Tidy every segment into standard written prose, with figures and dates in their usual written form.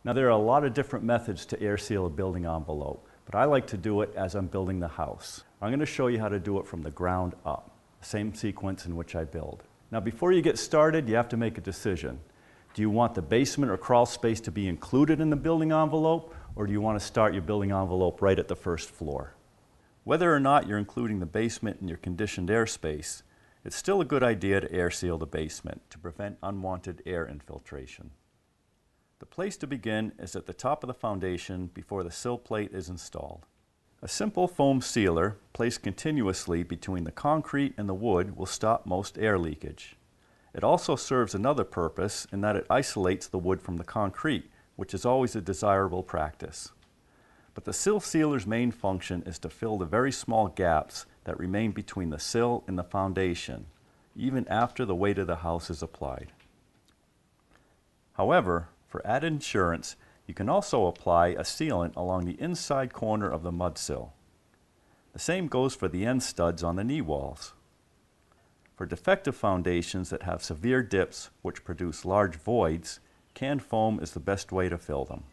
Now there are a lot of different methods to air seal a building envelope, but I like to do it as I'm building the house. I'm going to show you how to do it from the ground up, the same sequence in which I build. Now before you get started, you have to make a decision. Do you want the basement or crawl space to be included in the building envelope, or do you want to start your building envelope right at the first floor? Whether or not you're including the basement in your conditioned airspace, it's still a good idea to air seal the basement to prevent unwanted air infiltration. The place to begin is at the top of the foundation before the sill plate is installed. A simple foam sealer placed continuously between the concrete and the wood will stop most air leakage. It also serves another purpose in that it isolates the wood from the concrete, which is always a desirable practice. But the sill sealer's main function is to fill the very small gaps that remain between the sill and the foundation, even after the weight of the house is applied. However, for added insurance, you can also apply a sealant along the inside corner of the mud sill. The same goes for the end studs on the knee walls. For defective foundations that have severe dips which produce large voids, canned foam is the best way to fill them.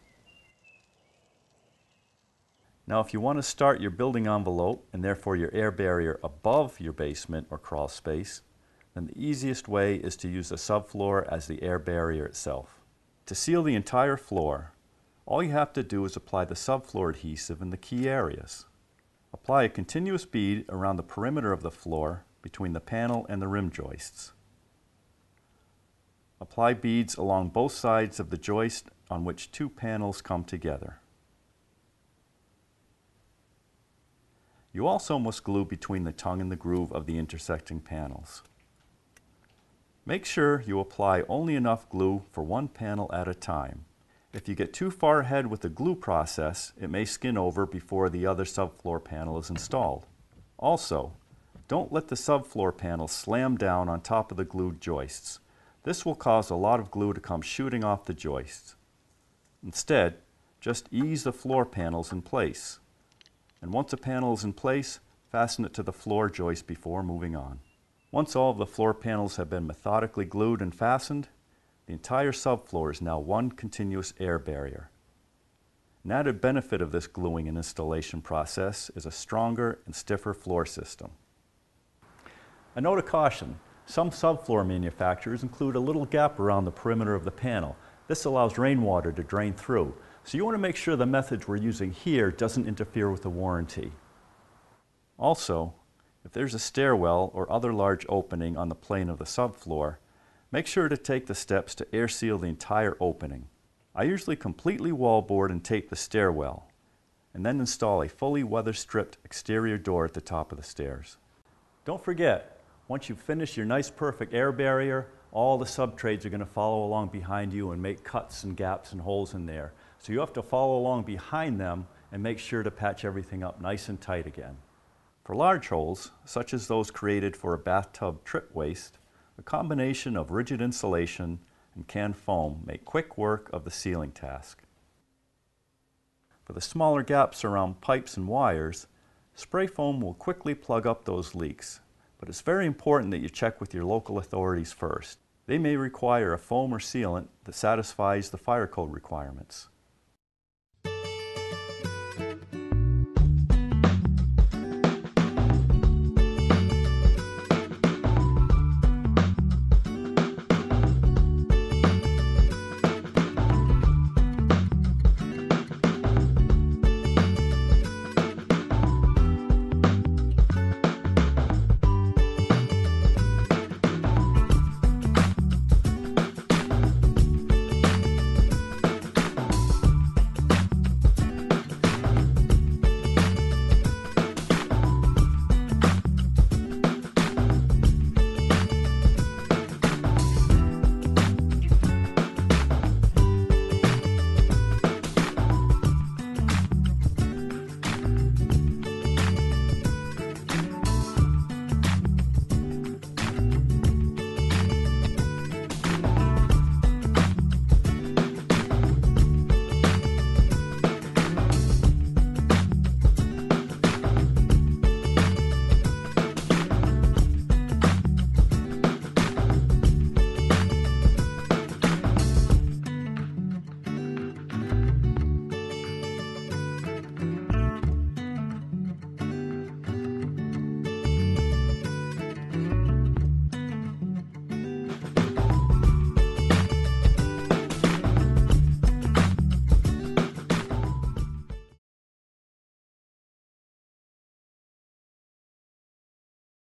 Now if you want to start your building envelope and therefore your air barrier above your basement or crawl space, then the easiest way is to use the subfloor as the air barrier itself. To seal the entire floor, all you have to do is apply the subfloor adhesive in the key areas. Apply a continuous bead around the perimeter of the floor between the panel and the rim joists. Apply beads along both sides of the joist on which two panels come together. You also must glue between the tongue and the groove of the intersecting panels. Make sure you apply only enough glue for one panel at a time. If you get too far ahead with the glue process, it may skin over before the other subfloor panel is installed. Also, don't let the subfloor panel slam down on top of the glued joists. This will cause a lot of glue to come shooting off the joists. Instead, just ease the floor panels in place. And once a panel is in place, fasten it to the floor joist before moving on. Once all of the floor panels have been methodically glued and fastened, the entire subfloor is now one continuous air barrier. An added benefit of this gluing and installation process is a stronger and stiffer floor system. A note of caution, some subfloor manufacturers include a little gap around the perimeter of the panel. This allows rainwater to drain through, so you want to make sure the method we're using here doesn't interfere with the warranty. Also, if there's a stairwell or other large opening on the plane of the subfloor, make sure to take the steps to air seal the entire opening. I usually completely wallboard and tape the stairwell, and then install a fully weather-stripped exterior door at the top of the stairs. Don't forget, once you've finished your nice perfect air barrier, all the subtrades are going to follow along behind you and make cuts and gaps and holes in there. So you have to follow along behind them and make sure to patch everything up nice and tight again. For large holes, such as those created for a bathtub trip waste, a combination of rigid insulation and canned foam make quick work of the sealing task. For the smaller gaps around pipes and wires, spray foam will quickly plug up those leaks, but it's very important that you check with your local authorities first. They may require a foam or sealant that satisfies the fire code requirements.